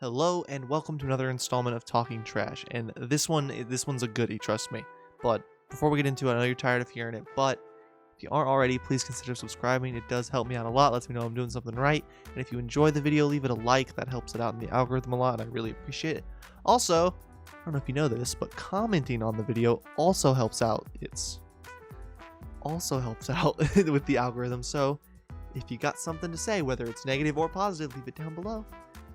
Hello and welcome to another installment of Talking Trash, and this one's a goodie, trust me. But before we get into it, I know you're tired of hearing it, but if you aren't already, please consider subscribing. It does help me out a lot, lets me know I'm doing something right. And if you enjoy the video, leave it a like. That helps it out in the algorithm a lot, and I really appreciate it. Also, I don't know if you know this, but commenting on the video also helps out. With the algorithm. So if you got something to say, whether it's negative or positive, leave it down below.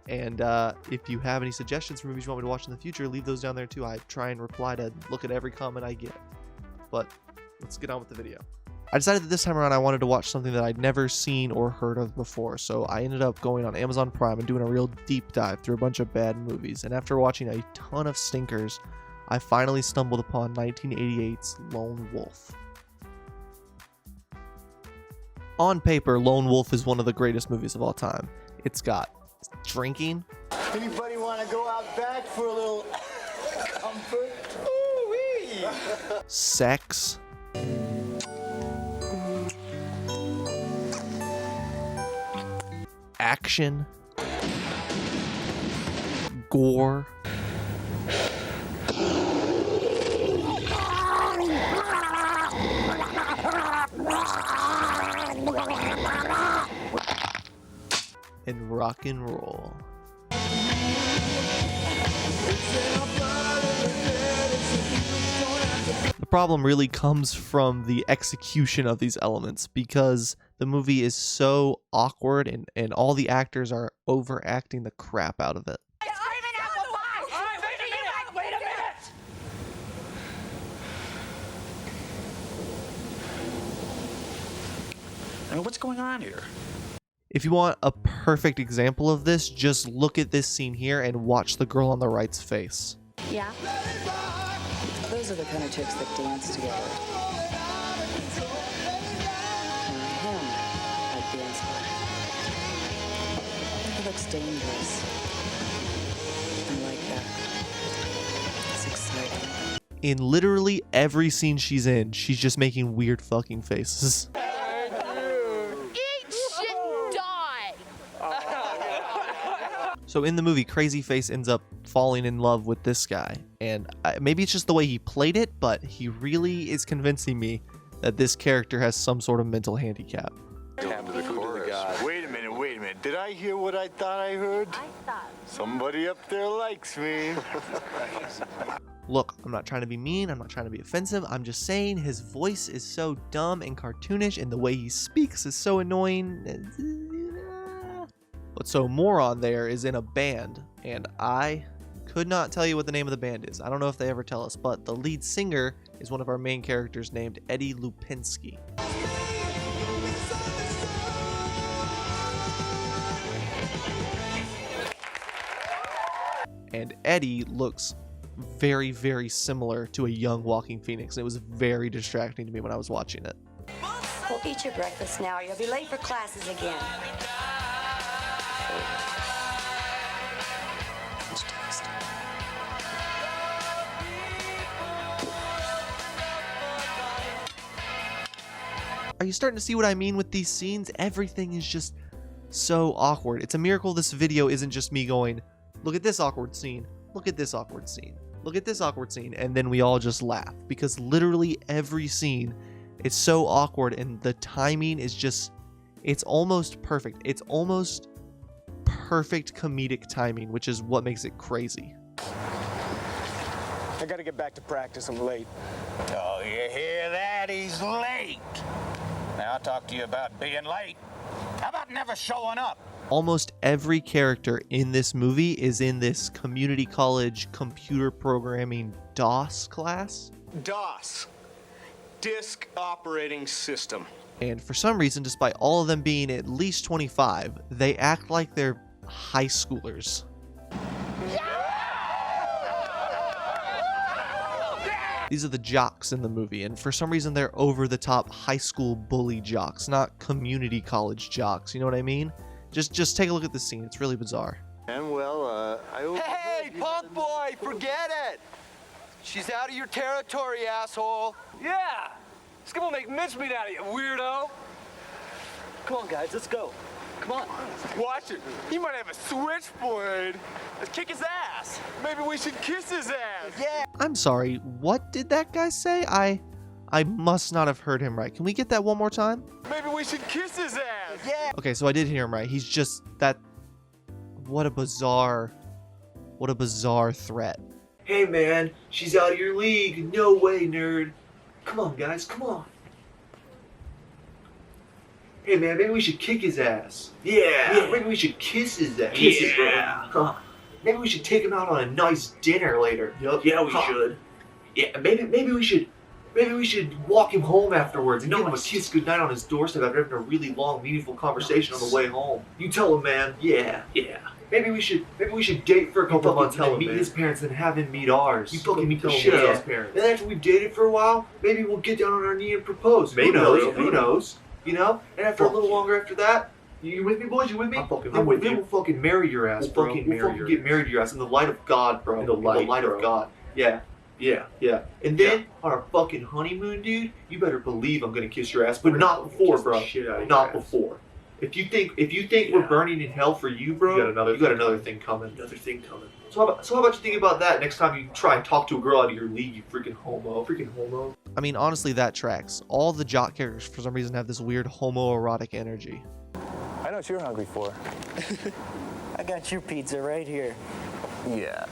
And if you have any suggestions for movies you want me to watch in the future, leave those down there too. I try and reply to look at every comment I get. But let's get on with the video. I decided that this time around I wanted to watch something that I'd never seen or heard of before, so I ended up going on Amazon Prime and doing a real deep dive through a bunch of bad movies. And after watching a ton of stinkers, I finally stumbled upon 1988's Lone Wolf. On paper, Lone Wolf is one of the greatest movies of all time. It's got drinking. Anybody want to go out back for a little comfort? Ooh-wee. Sex. Action. Gore. And rock and roll. The problem really comes from the execution of these elements, because the movie is so awkward and all the actors are overacting the crap out of it. Wait a minute! I mean, what's going on here? If you want a perfect example of this, just look at this scene here and watch the girl on the right's face. Yeah? Those are the kind of chicks that dance together. Now him, I'd dance with. He looks dangerous. I like that. It's exciting. In literally every scene she's in, she's just making weird fucking faces. So in the movie, Crazy Face ends up falling in love with this guy, and maybe it's just the way he played it, but he really is convincing me that this character has some sort of mental handicap. Wait a minute. Did I hear what I thought I heard? Somebody up there likes me. Look, I'm not trying to be mean, I'm not trying to be offensive, I'm just saying his voice is so dumb and cartoonish, and the way he speaks is so annoying. But so Moron there is in a band, and I could not tell you what the name of the band is. I don't know if they ever tell us, but the lead singer is one of our main characters named Eddie Lupinski. And Eddie looks very, very similar to a young Walking Phoenix. It was very distracting to me when I was watching it. Well, eat your breakfast now, or you'll be late for classes again. Are you starting to see what I mean with these scenes? Everything is just so awkward. It's a miracle this video isn't just me going, look at this awkward scene, look at this awkward scene, look at this awkward scene, and then we all just laugh. Because literally every scene is so awkward, and the timing is just, it's almost perfect. It's almost perfect comedic timing, which is what makes it crazy. I gotta get back to practice. I'm late. Oh, you hear that? He's late. Now I'll talk to you about being late. How about never showing up? Almost every character in this movie is in this community college computer programming DOS class. DOS. Disk Operating System. And for some reason, despite all of them being at least 25, they act like they're high schoolers. These are the jocks in the movie, and for some reason they're over-the-top high school bully jocks, not community college jocks, you know what I mean? Just take a look at this scene, it's really bizarre. And well, Hey, punk boy, forget it! She's out of your territory, asshole! Yeah! Skip will make mincemeat out of you, weirdo! Come on, guys, let's go. Come on. Watch it. He might have a switchblade. Let's kick his ass. Maybe we should kiss his ass. Yeah. I'm sorry, what did that guy say? I must not have heard him right. Can we get that one more time? Maybe we should kiss his ass. Yeah. Okay, so I did hear him right. He's just that. What a bizarre threat. Hey man, she's out of your league. No way, nerd. Come on, guys, come on. Hey man, maybe we should kick his ass. Yeah. Maybe we should kiss his ass. Kiss his ass. Huh. Maybe we should take him out on a nice dinner later. Yup. Yeah, we should. Yeah, maybe we should walk him home afterwards and give him a kiss goodnight on his doorstep after having a really long, meaningful conversation on the way home. You tell him, man. Yeah. Maybe we should date for a couple months and then meet his parents and have him meet ours. You fucking meet the shit out of his parents. And after we've dated for a while, maybe we'll get down on our knee and propose. Maybe. Who knows? You know? And after a little longer after that, you with me, boys? You with me? I'm with you. We'll fucking marry your ass, bro. We'll fucking get married to your ass in the light of God, bro. In the light of God. Yeah. And then on our fucking honeymoon, dude, you better believe I'm gonna kiss your ass, but not before, bro. Not before. If you think we're burning in hell for you, bro, you got another thing coming. So how about you think about that next time you try and talk to a girl out of your league, you freaking homo. I mean, honestly, that tracks. All the jock characters, for some reason, have this weird homoerotic energy. I know what you're hungry for. I got your pizza right here. Yeah.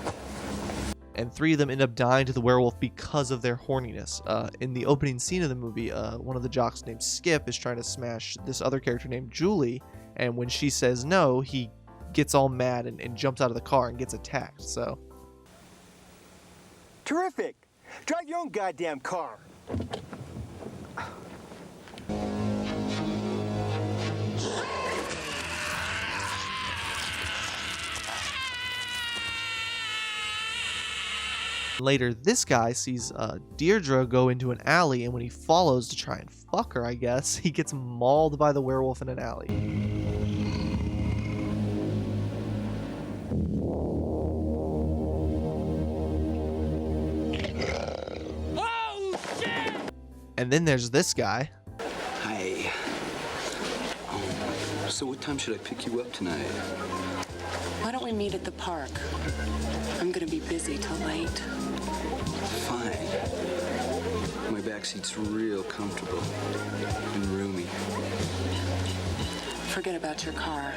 And 3 of them end up dying to the werewolf because of their horniness. In the opening scene of the movie, one of the jocks named Skip is trying to smash this other character named Julie, and when she says no, he gets all mad and jumps out of the car and gets attacked, so... Terrific! Drive your own goddamn car. Later, this guy sees Deirdre go into an alley, and when he follows to try and fuck her, I guess, he gets mauled by the werewolf in an alley. Oh, shit! And then there's this guy. Hi. So what time should I pick you up tonight? Why don't we meet at the park? I'm gonna be busy till late. Fine. My backseat's real comfortable and roomy. Forget about your car.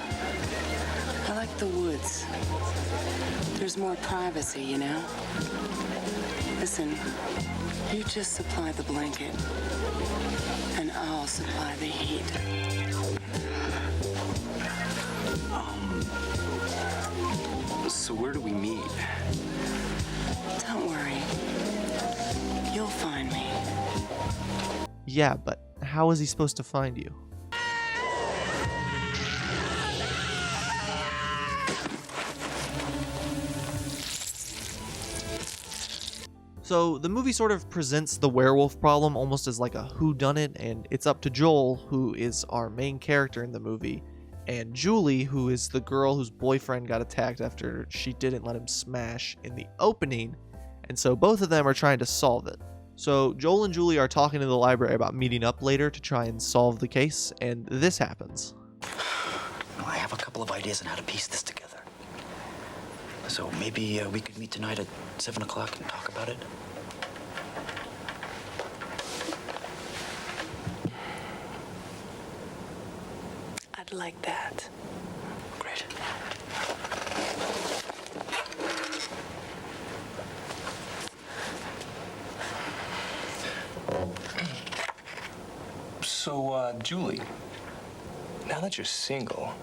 I like the woods. There's more privacy, you know? Listen, you just supply the blanket, and I'll supply the heat. So where do we meet? Don't worry. You'll find me. Yeah, but how is he supposed to find you? So the movie sort of presents the werewolf problem almost as like a whodunit, and it's up to Joel, who is our main character in the movie, and Julie, who is the girl whose boyfriend got attacked after she didn't let him smash in the opening, and so both of them are trying to solve it. So Joel and Julie are talking in the library about meeting up later to try and solve the case, and this happens. Well, I have a couple of ideas on how to piece this together. So maybe we could meet tonight at 7 o'clock and talk about it? I'd like that. Great. So, Julie, now that you're single,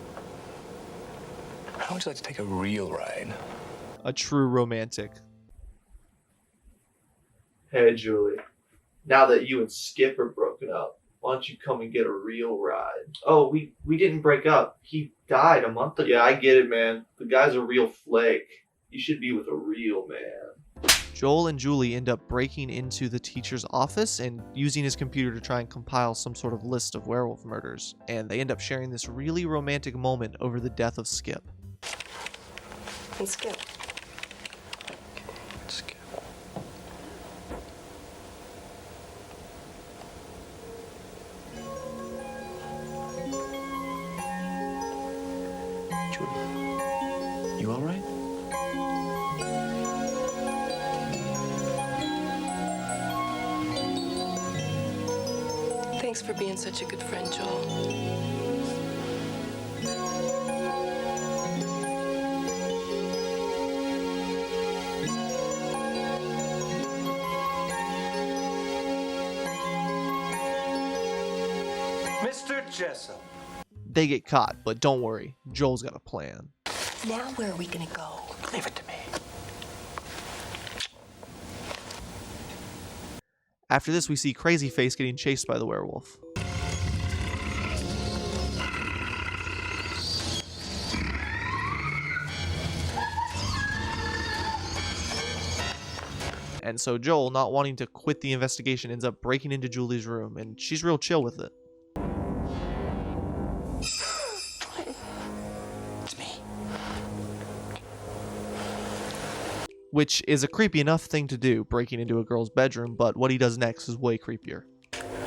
how would you like to take a real ride? A true romantic. Hey, Julie. Now that you and Skip are broken up, why don't you come and get a real ride? Oh, we didn't break up. He died a month ago. Yeah, I get it, man. The guy's a real flake. You should be with a real man. Joel and Julie end up breaking into the teacher's office and using his computer to try and compile some sort of list of werewolf murders, and they end up sharing this really romantic moment over the death of Skip. And Skip. Skip. Thanks for being such a good friend, Joel. Mr. Jessup. They get caught, but don't worry, Joel's got a plan. Now where are we gonna go? Leave it to me. After this, we see Crazy Face getting chased by the werewolf. And so Joel, not wanting to quit the investigation, ends up breaking into Julie's room, and she's real chill with it. It's me. Which is a creepy enough thing to do, breaking into a girl's bedroom, but what he does next is way creepier.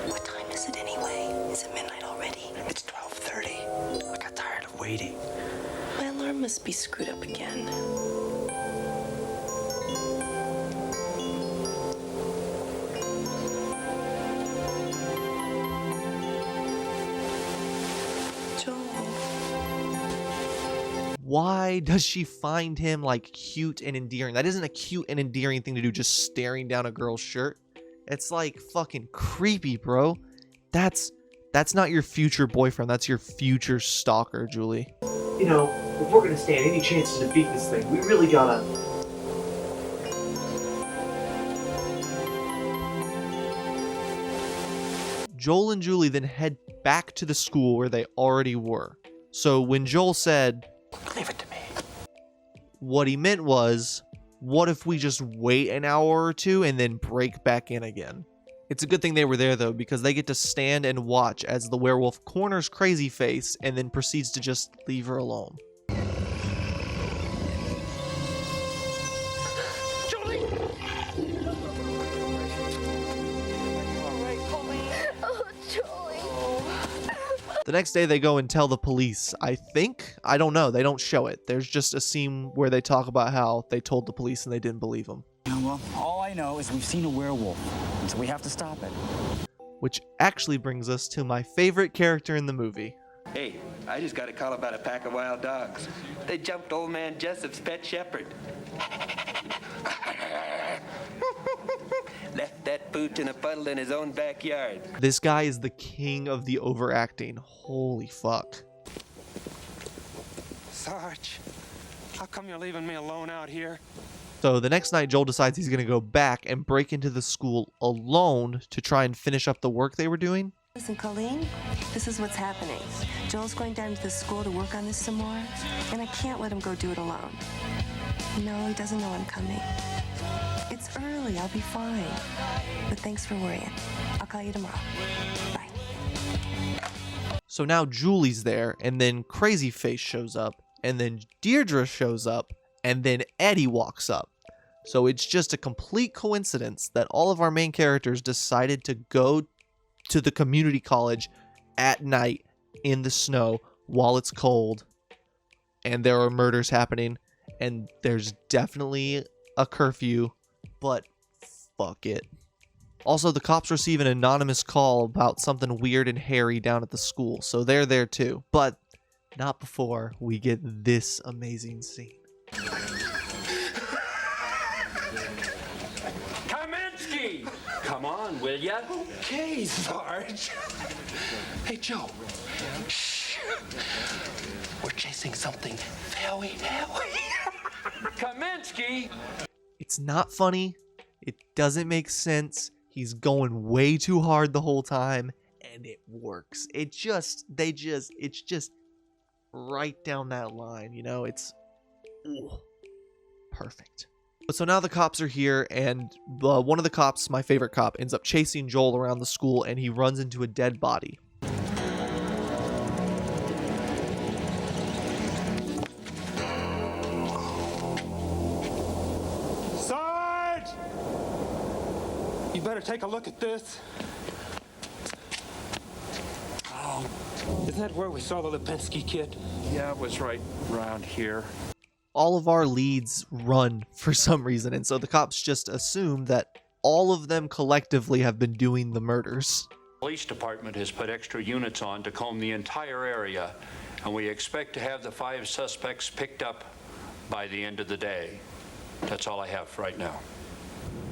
What time is it anyway? Is it midnight already? It's 12:30. I got tired of waiting. My alarm must be screwed up again. Why does she find him like cute and endearing? That isn't a cute and endearing thing to do, just staring down a girl's shirt. It's like fucking creepy, bro. That's not your future boyfriend. That's your future stalker, Julie. You know, if we're gonna stand any chance to defeat this thing, we really gotta... Joel and Julie then head back to the school where they already were. So when Joel said, Leave it to me, what he meant was, what if we just wait an hour or two and then break back in again? It's a good thing they were there though, because they get to stand and watch as the werewolf corners Crazy Face and then proceeds to just leave her alone. Julie! Oh, Jolie. The next day they go and tell the police, I think? I don't know, they don't show it. There's just a scene where they talk about how they told the police and they didn't believe them. Yeah, well, all I know is we've seen a werewolf, and so we have to stop it. Which actually brings us to my favorite character in the movie. Hey, I just got a call about a pack of wild dogs. They jumped old man Jessup's pet shepherd. Left that pooch in a puddle in his own backyard. This guy is the king of the overacting. Holy fuck. Sarge, how come you're leaving me alone out here? So the next night, Joel decides he's going to go back and break into the school alone to try and finish up the work they were doing. Listen, Colleen, this is what's happening. Joel's going down to the school to work on this some more, and I can't let him go do it alone. No, he doesn't know I'm coming. It's early, I'll be fine. But thanks for worrying. I'll call you tomorrow. Bye. So now Julie's there, and then Crazy Face shows up, and then Deirdre shows up, and then Eddie walks up. So it's just a complete coincidence that all of our main characters decided to go to the community college at night in the snow while it's cold, and there are murders happening, and there's definitely a curfew, but fuck it. Also, the cops receive an anonymous call about something weird and hairy down at the school, so they're there too, but not before we get this amazing scene. Kaminsky! Come on, will ya? Okay, Sarge. Hey, Joe. Shh. We're chasing something very hairy. Kaminsky! It's not funny. It doesn't make sense. He's going way too hard the whole time, and it works. It's just right down that line, you know? It's perfect. But so now the cops are here, and one of the cops, my favorite cop, ends up chasing Joel around the school, and he runs into a dead body. Sarge! You better take a look at this. Oh, isn't that where we saw the Lipinski kid? Yeah, it was right around here. All of our leads run for some reason, and so the cops just assume that all of them collectively have been doing the murders. Police department has put extra units on to comb the entire area, and we expect to have the 5 suspects picked up by the end of the day. That's all I have right now.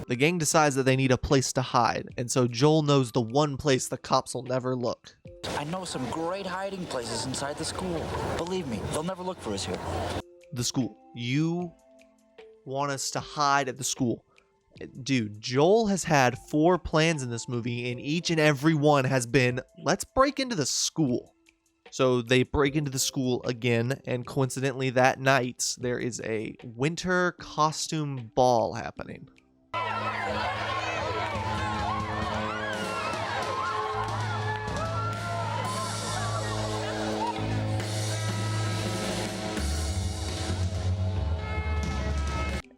The gang decides that they need a place to hide, and so Joel knows the one place the cops will never look. I know some great hiding places inside the school. Believe me, they'll never look for us here. The school. You want us to hide at the school. Dude, Joel has had 4 plans in this movie, and each and every one has been, let's break into the school. So they break into the school again, and coincidentally that night, there is a winter costume ball happening.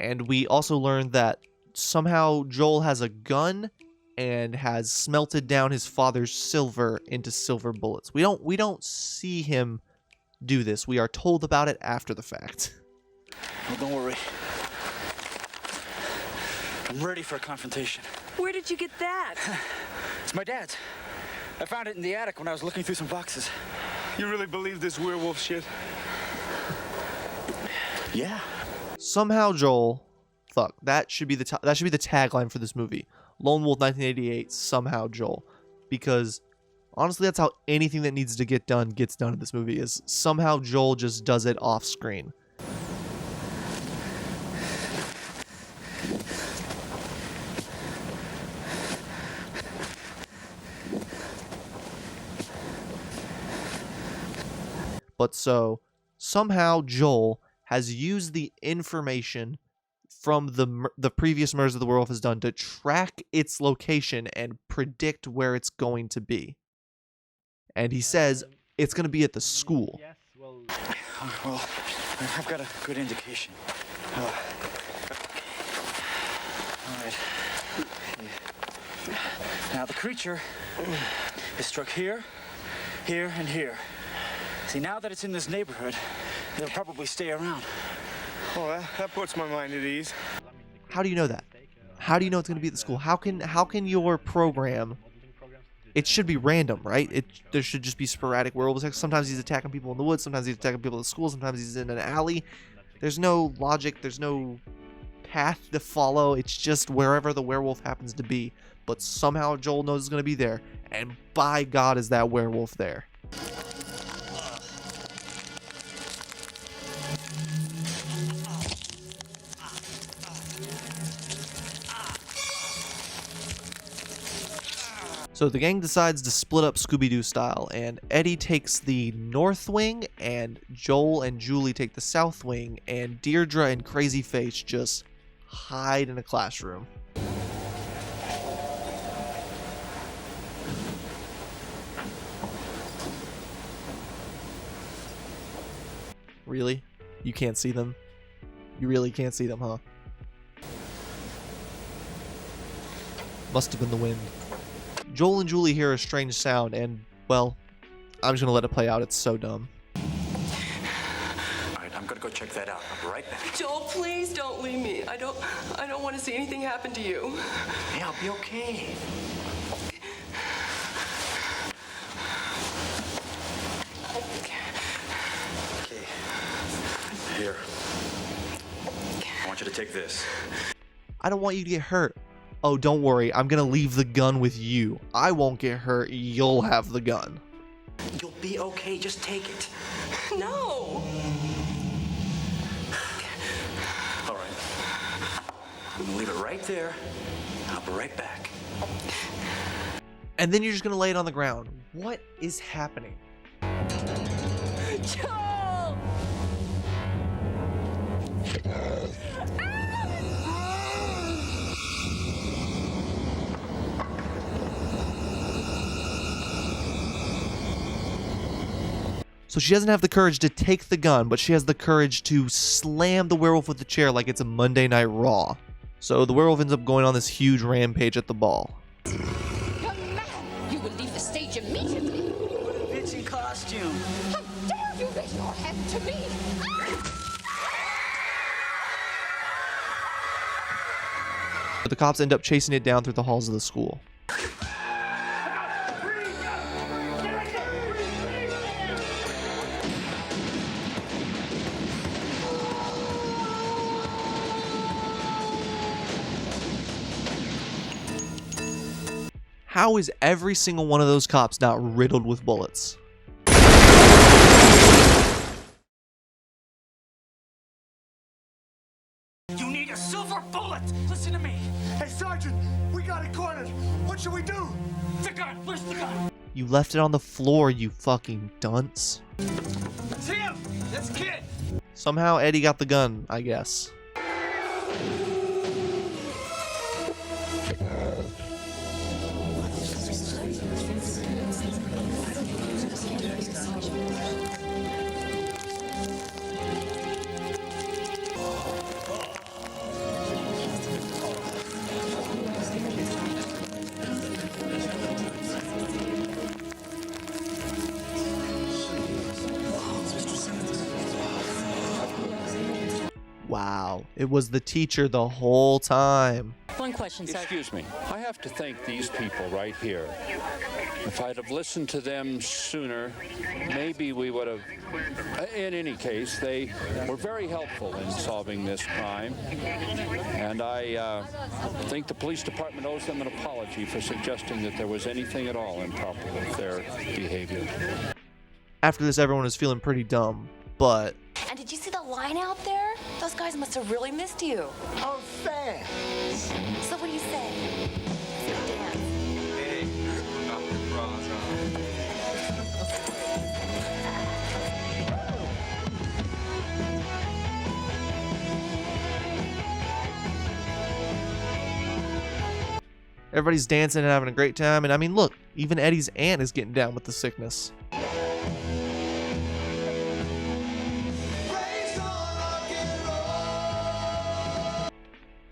And we also learned that somehow Joel has a gun and has smelted down his father's silver into silver bullets. We don't see him do this. We are told about it after the fact. Well, don't worry. I'm ready for a confrontation. Where did you get that? It's my dad's. I found it in the attic when I was looking through some boxes. You really believe this werewolf shit? Yeah. Somehow Joel, fuck, that should be the tagline for this movie. Lone Wolf 1988, somehow Joel. Because honestly, that's how anything that needs to get done gets done in this movie, is somehow Joel just does it off screen. But so, somehow Joel has used the information from the previous murders that the werewolf has done to track its location and predict where it's going to be. And he says it's going to be at the school. Well, I've got a good indication. All right. Now the creature is struck here, here, and here. See, now that it's in this neighborhood, they'll probably stay around. Oh, that puts my mind at ease. How do you know that? How do you know it's going to be at the school? How can your program? It should be random, right? There should just be sporadic werewolves. Sometimes he's attacking people in the woods. Sometimes he's attacking people at the school. Sometimes he's in an alley. There's no logic. There's no path to follow. It's just wherever the werewolf happens to be. But somehow Joel knows it's going to be there. And by God, is that werewolf there. So the gang decides to split up Scooby-Doo style, and Eddie takes the north wing, and Joel and Julie take the south wing, and Deirdre and Crazy Face just hide in a classroom. Really? You can't see them? You really can't see them, huh? Must have been the wind. Joel and Julie hear a strange sound, and, well, I'm just gonna let it play out. It's so dumb. All right, I'm gonna go check that out. I'll be right back. Joel, please don't leave me. I don't want to see anything happen to you. Yeah, I'll be okay. Okay. Here. I want you to take this. I don't want you to get hurt. Oh, don't worry. I'm gonna leave the gun with you. I won't get hurt. You'll have the gun. You'll be okay. Just take it. No. All right. I'm gonna leave it right there. I'll be right back. And then you're just gonna lay it on the ground. What is happening? Joel! So she doesn't have the courage to take the gun, but she has the courage to slam the werewolf with the chair like it's a Monday Night Raw. So the werewolf ends up going on this huge rampage at the ball. Young man, you will leave the stage immediately. What a bitchin' costume. How dare you raise your hand to me? But the cops end up chasing it down through the halls of the school. How is every single one of those cops not riddled with bullets? You need a silver bullet! Listen to me! Hey, Sergeant! We got it cornered! What should we do? The gun! Where's the gun? You left it on the floor, you fucking dunce. It's him! That's Kid! Somehow Eddie got the gun, I guess. Wow, it was the teacher the whole time. One question, sir. Excuse me. I have to thank these people right here. If I'd have listened to them sooner, maybe we would have... In any case, they were very helpful in solving this crime. And I think the police department owes them an apology for suggesting that there was anything at all improper with their behavior. After this, everyone was feeling pretty dumb, but... And did you see the line out there? Those guys must have really missed you. Oh, fans! So what do you say? Let's go dance. Hey, knock the bras Everybody's dancing and having a great time, and I mean, look, even Eddie's aunt is getting down with the sickness.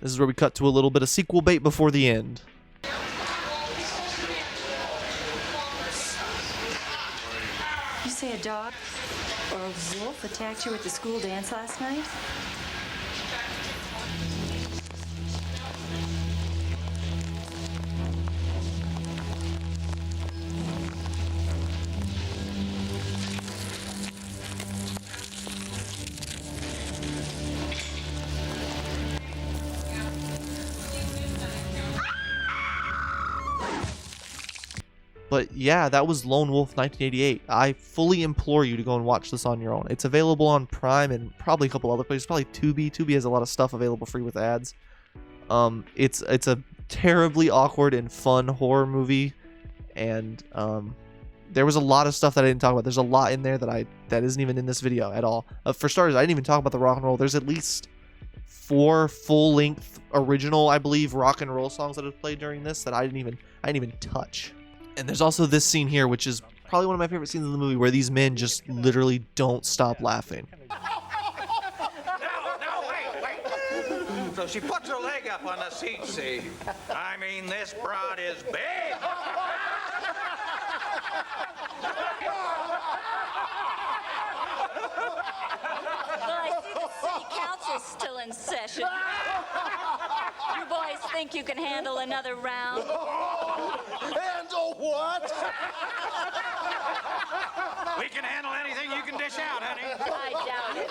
This is where we cut to a little bit of sequel bait before the end. You say a dog or a wolf attacked you at the school dance last night? But yeah, that was Lone Wolf 1988. I fully implore you to go and watch this on your own. It's available on Prime and probably a couple other places. Probably Tubi. Tubi has a lot of stuff available free with ads. It's a terribly awkward and fun horror movie, and there was a lot of stuff that I didn't talk about. There's a lot in there that isn't even in this video at all. For starters, I didn't even talk about the rock and roll. There's at least 4 full-length original, I believe, rock and roll songs that have played during this that I didn't even touch. And there's also this scene here, which is probably one of my favorite scenes in the movie, where these men just literally don't stop laughing. Wait. So she puts her leg up on the seat, see? I mean, this broad is big. Well, I see the city council's still in session. You boys think you can handle another round? Handle what? We can handle anything you can dish out, honey. I doubt it.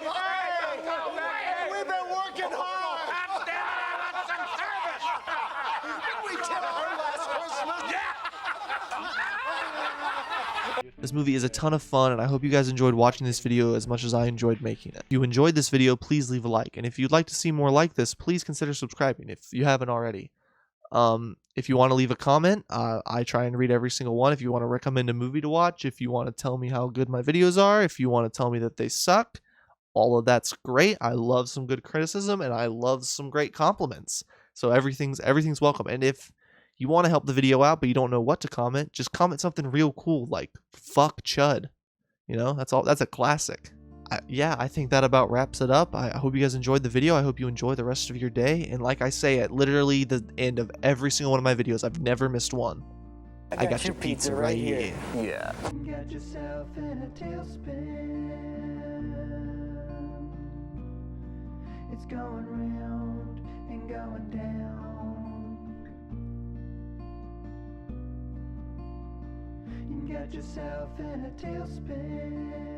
Hey, we've been working hard. God damn it, I want some service. Didn't we tell her last Christmas? This movie is a ton of fun, and I hope you guys enjoyed watching this video as much as I enjoyed making it. If you enjoyed this video, please leave a like, and if you'd like to see more like this, please consider subscribing if you haven't already. If you want to leave a comment, I try and read every single one. If you want to recommend a movie to watch, if you want to tell me how good my videos are, if you want to tell me that they suck, all of that's great. I love some good criticism, and I love some great compliments. So everything's welcome. And if you want to help the video out, but you don't know what to comment, just comment something real cool like "fuck Chud." You know, that's all. That's a classic. Yeah, I think that about wraps it up. I hope you guys enjoyed the video. I hope you enjoy the rest of your day. And like I say at literally the end of every single one of my videos, I've never missed one. I got your pizza right here. Yeah. Got yourself in a tailspin. It's going round and going down. You got yourself in a tailspin.